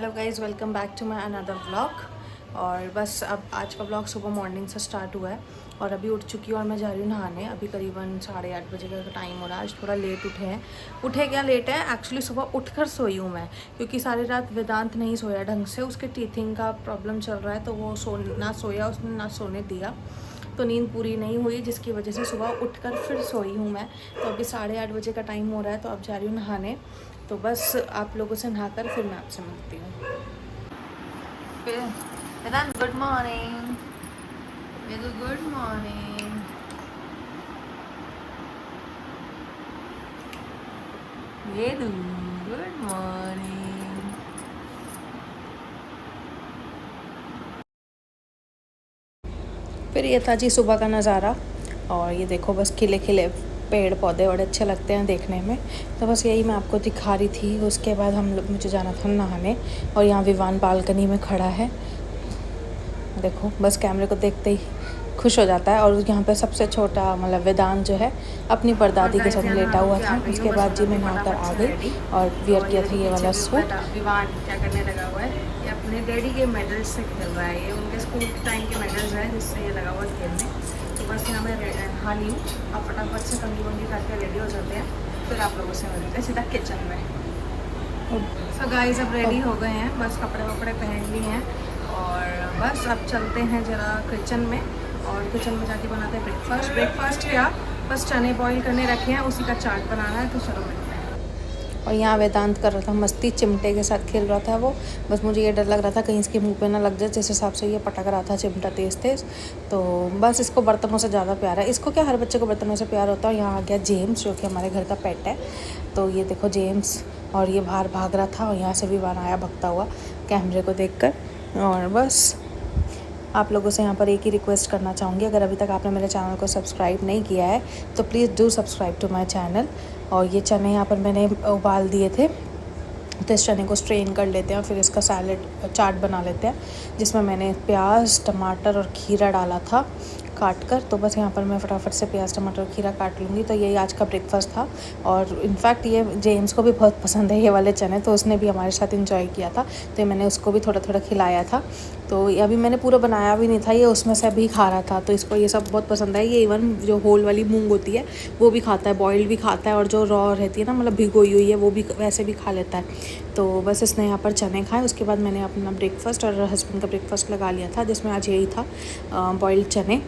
Hello guys, welcome back to my another vlog. और बस अब आज का व्लॉग सुबह मॉर्निंग से स्टार्ट हुआ है और अभी उठ चुकी हूँ और मैं जा रही हूँ नहाने। अभी करीबन 8:30 बजे का टाइम हो रहा है। आज थोड़ा लेट उठे हैं। उठे क्या लेट है, एक्चुअली सुबह उठकर सोई हूँ मैं, क्योंकि सारी रात वेदांत नहीं सोया ढंग से। उसके टीथिंग का प्रॉब्लम चल रहा है, तो वो ना सोया, उसने ना सोने दिया, तो नींद पूरी नहीं हुई, जिसकी वजह से सुबह उठकर फिर सोई हूँ मैं। तो अभी 8:30 बजे का टाइम हो रहा है, तो अब जा रही हूँ नहाने। तो बस आप लोगों से नहाकर फिर मैं आपसे मिलती हूँ। Vedant good morning. Vedu good morning. Vedu good morning. फिर ये था जी सुबह का नज़ारा। और ये देखो, बस खिले खिले पेड़ पौधे बड़े अच्छे लगते हैं देखने में। तो बस यही मैं आपको दिखा रही थी। उसके बाद मुझे जाना था नहाने, और यहाँ विवान बालकनी में खड़ा है। देखो, बस कैमरे को देखते ही खुश हो जाता है। और यहाँ पे सबसे छोटा मतलब वेदांत जो है अपनी परदादी के साथ लेटा हुआ था। उसके बाद जी मैं नहाकर आ गई और वियर किया था ये वाला सूट। विवान क्या करने लगा हुआ है, ये अपने डैडी के मेडल से खेल रहा है। ये उनके स्कूल के टाइम के मेडल्स हैं, जिससे ये लगा हुआ है खेलने। तो बस यहाँ मैं नहा ली हूँ। आप फटाफट से कंगी वंगी करके रेडी हो जाते हैं, फिर आप लोगों से मिलते हैं सीधा किचन में। सो गाइस, अब रेडी हो गए हैं, बस कपड़े वपड़े पहन लिए हैं और बस अब चलते हैं ज़रा किचन में। और किचन में जाके बनाते हैं ब्रेकफास्ट क्या, बस चने बॉईल करने रखे हैं, उसी का चाट बनाना है। तो चलो मिलते हैं। और यहाँ वेदांत कर रहा था मस्ती, चिमटे के साथ खेल रहा था वो। बस मुझे ये डर लग रहा था कहीं इसके मुंह पे ना लग जाए, जिस हिसाब से ये पटक रहा था चिमटा तेज़ तेज़। तो बस इसको बर्तनों से ज़्यादा प्यार है। इसको क्या, हर बच्चे को बर्तनों से प्यार होता है। यहाँ आ गया जेम्स, जो कि हमारे घर का पेट है। तो ये देखो जेम्स, और ये बाहर भाग रहा था और यहाँ से भी बाहर आया भगता हुआ कैमरे को देखकर। और बस आप लोगों से यहाँ पर एक ही रिक्वेस्ट करना चाहूँगी, अगर अभी तक आपने मेरे चैनल को सब्सक्राइब नहीं किया है तो please do subscribe to my channel. और ये चने यहाँ पर मैंने उबाल दिए थे, तो इस चने को स्ट्रेन कर लेते हैं और फिर इसका सैलेड चाट बना लेते हैं, जिसमें मैंने प्याज टमाटर और खीरा डाला था काट कर। तो बस यहाँ पर मैं फटाफट से प्याज टमाटर और खीरा काट लूँगी। तो यही आज का ब्रेकफास्ट था। और इनफैक्ट ये जेम्स को भी बहुत पसंद है ये वाले चने, तो उसने भी हमारे साथ इंजॉय किया था। तो मैंने उसको भी थोड़ा थोड़ा खिलाया था। तो ये अभी मैंने पूरा बनाया भी नहीं था, ये उसमें से अभी खा रहा था। तो इसको ये सब बहुत पसंद है। ये इवन जो होल वाली मूंग होती है वो भी खाता है, बॉइल्ड भी खाता है, और जो रॉ रहती है ना, मतलब भिगोई हुई है, वो भी वैसे भी खा लेता है। तो बस इसने यहाँ पर चने खाए। उसके बाद मैंने अपना ब्रेकफास्ट और हस्बैंड का ब्रेकफास्ट लगा लिया था, जिसमें आज यही था, बॉइल्ड चने।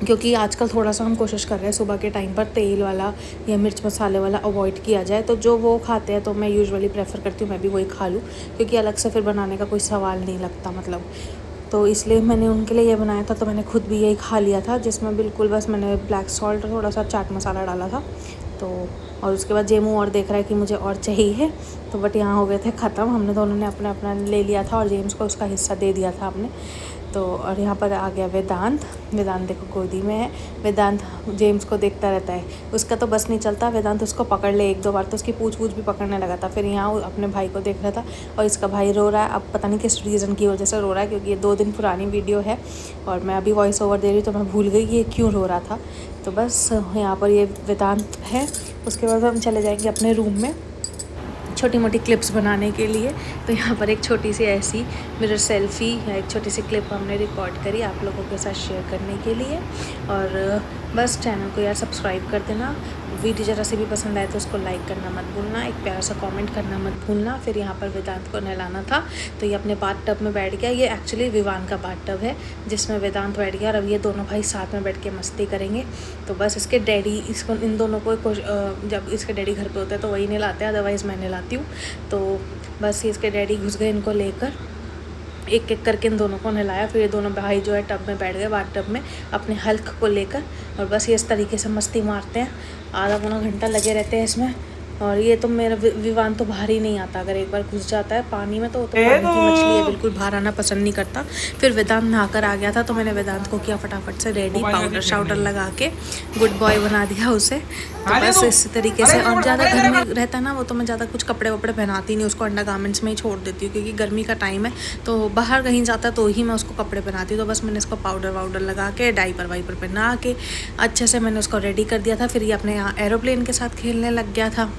क्योंकि आजकल थोड़ा सा हम कोशिश कर रहे हैं सुबह के टाइम पर तेल वाला या मिर्च मसाले वाला अवॉइड किया जाए। तो जो वो खाते हैं तो मैं यूजुअली प्रेफर करती हूँ मैं भी वही खा लूँ, क्योंकि अलग से फिर बनाने का कोई सवाल नहीं लगता मतलब। तो इसलिए मैंने उनके लिए ये बनाया था, तो मैंने खुद भी यही खा लिया था, जिसमें बिल्कुल बस मैंने ब्लैक सॉल्ट और थोड़ा सा चाट मसाला डाला था। तो और उसके बाद जेमू और देख रहा है कि मुझे और चाहिए, तो बट यहाँ हो गए थे ख़त्म। हमने दोनों ने अपना अपना ले लिया था और जेम्स को उसका हिस्सा दे दिया था आपने। तो और यहाँ पर आ गया वेदांत। वेदांत देखो गोदी में है। वेदांत जेम्स को देखता रहता है, उसका तो बस नहीं चलता। वेदांत उसको पकड़ ले एक दो बार तो उसकी पूछ भी पकड़ने लगा था। फिर यहाँ अपने भाई को देख रहा था और इसका भाई रो रहा है। अब पता नहीं किस रीज़न की वजह से रो रहा है, क्योंकि ये 2 दिन पुरानी वीडियो है और मैं अभी वॉइस ओवर दे रही हूँ, तो मैं भूल गई ये क्यों रो रहा था। तो बस यहाँ पर ये वेदांत है। उसके बाद हम चले जाएंगे अपने रूम में छोटी मोटी क्लिप्स बनाने के लिए। तो यहाँ पर एक छोटी सी ऐसी मिरर सेल्फ़ी या एक छोटी सी क्लिप हमने रिकॉर्ड करी आप लोगों के साथ शेयर करने के लिए। और बस चैनल को यार सब्सक्राइब कर देना। वीडियो ज़रा से भी पसंद आए तो उसको लाइक करना मत भूलना, एक प्यारा सा कमेंट करना मत भूलना। फिर यहाँ पर वेदांत को नहलाना था, तो ये अपने बाथ टब में बैठ गया। ये एक्चुअली विवान का बाथ टब है, जिसमें वेदांत बैठ गया और अब ये दोनों भाई साथ में बैठ के मस्ती करेंगे। तो बस इसके डैडी इसको इन दोनों को जब इसके डैडी घर पे होते हैं तो वही नहलाते हैं, अदरवाइज़ मैं नहलाती हूँ। तो बस इसके डैडी घुस गए इनको लेकर, एक एक करके इन दोनों को नहलाया। फिर ये दोनों भाई जो है टब में बैठ गए, बाथ टब में अपने हल्क को लेकर, और बस ये इस तरीके से मस्ती मारते हैं। आधा पौना घंटा लगे रहते हैं इसमें। और ये तो मेरा विवान तो बाहर ही नहीं आता, अगर एक बार घुस जाता है पानी में तो पानी की मछली है, बिल्कुल बाहर आना पसंद नहीं करता। फिर वेदांत नहाकर आ गया था, तो मैंने वेदांत को किया फटाफट से रेडी, पाउडर शाउडर लगा के गुड बॉय बना दिया उसे। तो बस इस तरीके से। और ज़्यादा घर में रहता है ना वो, तो मैं ज़्यादा कुछ कपड़े वपड़े पहनाती नहीं, उसको अंडर गारमेंट्स में ही छोड़ देती हूँ, क्योंकि गर्मी का टाइम है। तो बाहर कहीं जाता है तो ही मैं उसको कपड़े पहनाती हूँ। तो बस मैंने इसको पाउडर वाउडर लगा के डाइपर वाइपर पहना के अच्छे से मैंने उसको रेडी कर दिया था। फिर ये अपने यहाँ एरोप्लेन के साथ खेलने लग गया था।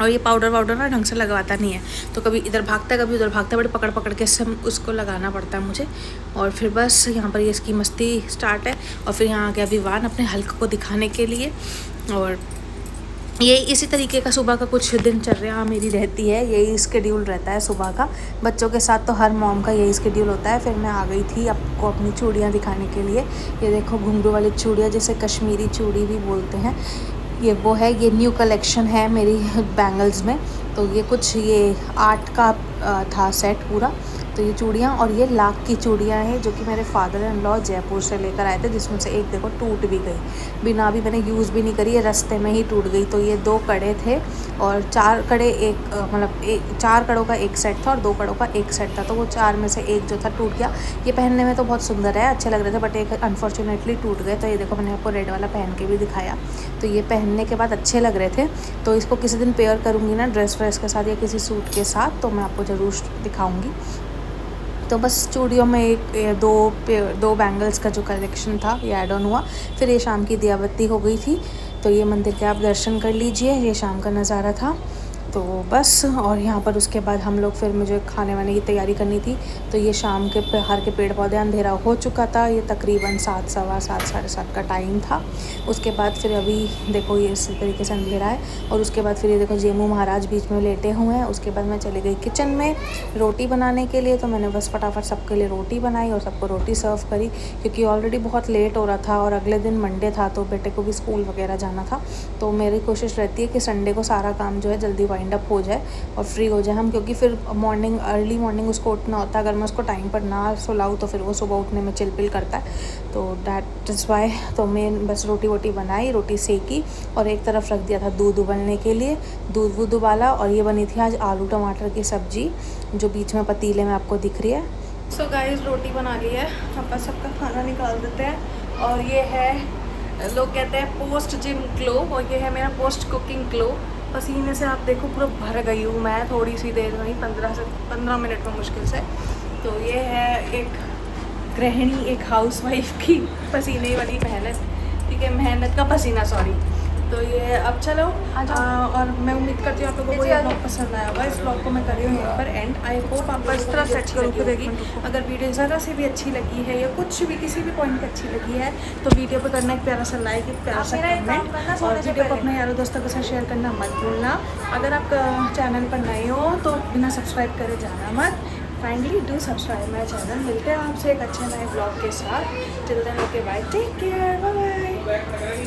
और ये पाउडर वाउडर ना ढंग से लगवाता नहीं है, तो कभी इधर भागता है कभी उधर भागता है, बड़े पकड़ पकड़ के सब उसको लगाना पड़ता है मुझे। और फिर बस यहाँ पर ये इसकी मस्ती स्टार्ट है। और फिर यहाँ आ गया विवान अपने हल्क को दिखाने के लिए। और ये इसी तरीके का सुबह का कुछ दिनचर्या मेरी रहती है, यही स्केड्यूल रहता है सुबह का। बच्चों के साथ तो हर मॉम का यही स्केड्यूल होता है। फिर मैं आ गई थी आपको अपनी चूड़ियाँ दिखाने के लिए। ये देखो घुंघरू वाली चूड़ियाँ, जिसे कश्मीरी चूड़ी भी बोलते हैं, ये वो है। ये न्यू कलेक्शन है मेरी बैंगल्स में। तो ये कुछ ये 8 का था सेट पूरा। तो ये चूड़ियाँ, और ये लाख की चूड़ियाँ हैं जो कि मेरे फादर इन लॉ जयपुर से लेकर आए थे, जिसमें से एक देखो टूट भी गई, बिना भी मैंने यूज़ भी नहीं करी, ये रास्ते में ही टूट गई। तो ये 2 कड़े थे और 4 कड़े एक मतलब 4 कड़ों का एक सेट था और 2 कड़ों का एक सेट था। तो वो 4 में से एक जो था टूट गया। ये पहनने में तो बहुत सुंदर है, अच्छे लग रहे थे, बट एक अनफॉर्चुनेटली टूट गए। तो ये देखो मैंने आपको रेड वाला पहन के भी दिखाया। तो ये पहनने के बाद अच्छे लग रहे थे। तो इसको किसी दिन पेयर करूँगी ना ड्रेस व्रेस के साथ या किसी सूट के साथ, तो मैं आपको ज़रूर दिखाऊँगी। तो बस चूड़ियों में एक दो बैंगल्स का जो कलेक्शन था ये ऐड ऑन हुआ। फिर ये शाम की दियाबत्ती हो गई थी, तो ये मंदिर के आप दर्शन कर लीजिए, ये शाम का नज़ारा था। तो बस, और यहाँ पर उसके बाद हम लोग फिर मुझे खाने वाने की तैयारी करनी थी। तो ये शाम के बाहर के पेड़ पौधे, अंधेरा हो चुका था, ये तकरीबन 7, सवा 7, साढ़े 7 का टाइम था। उसके बाद फिर अभी देखो ये इस तरीके से अंधेरा है। और उसके बाद फिर ये देखो जेमू महाराज बीच में लेटे हुए हैं। उसके बाद मैं चली गई किचन में रोटी बनाने के लिए। तो मैंने बस फटाफट सबके लिए रोटी बनाई और सबको रोटी सर्व करी, क्योंकि ऑलरेडी बहुत लेट हो रहा था और अगले दिन मंडे था, तो बेटे को भी स्कूल वगैरह जाना था। तो मेरी कोशिश रहती है कि संडे को सारा काम जो है जल्दी वाइंड अप हो जाए और फ्री हो जाए हम, क्योंकि फिर अर्ली मॉर्निंग उसको उठना होता है। अगर मैं उसको टाइम पर ना सुलाऊँ तो फिर वो सुबह उठने में चिलपिल करता है। तो दैट इज़ वाई तो मैं बस रोटी वोटी बनाई, रोटी सेकी और एक तरफ रख दिया था दूध उबलने के लिए, दूध वूध उबाला। और ये बनी थी आज आलू टमाटर की सब्ज़ी, जो बीच में पतीले में आपको दिख रही है। सो गाइस रोटी बना ली है, अब बस सबका खाना निकाल देते हैं। और ये है, लोग कहते हैं पोस्ट जिम ग्लो, और ये है मेरा पोस्ट कुकिंग ग्लो। पसीने से आप देखो पूरा भर गई हूँ मैं, थोड़ी सी देर में ही 15 मिनट में मुश्किल से। तो ये है एक गृहिणी, एक हाउसवाइफ की पसीने वाली मेहनत, ठीक है, मेहनत का पसीना, सॉरी। तो ये अब चलो और मैं उम्मीद करती हूँ आप लोगों को ये ब्लॉग पसंद आया होगा। इस ब्लॉग को मैं कर रही हूँ यहाँ पर एंड। आई होप आपको इस तरह से अच्छी लगी होगी। अगर वीडियो ज़रा से भी अच्छी लगी है या कुछ भी किसी भी पॉइंट पर अच्छी लगी है, तो वीडियो पर करना एक प्यारा सा लाइक, एक प्यारा सा कमेंट, और वीडियो को अपने यारों दोस्तों के साथ शेयर करना मत भूलना। अगर आप चैनल पर नए हो तो बिना सब्सक्राइब करे जाना मत। Kindly do subscribe my channel. मिलते हैं आपसे एक अच्छे नए ब्लॉग के साथ। Till then okay bye, take care, bye bye.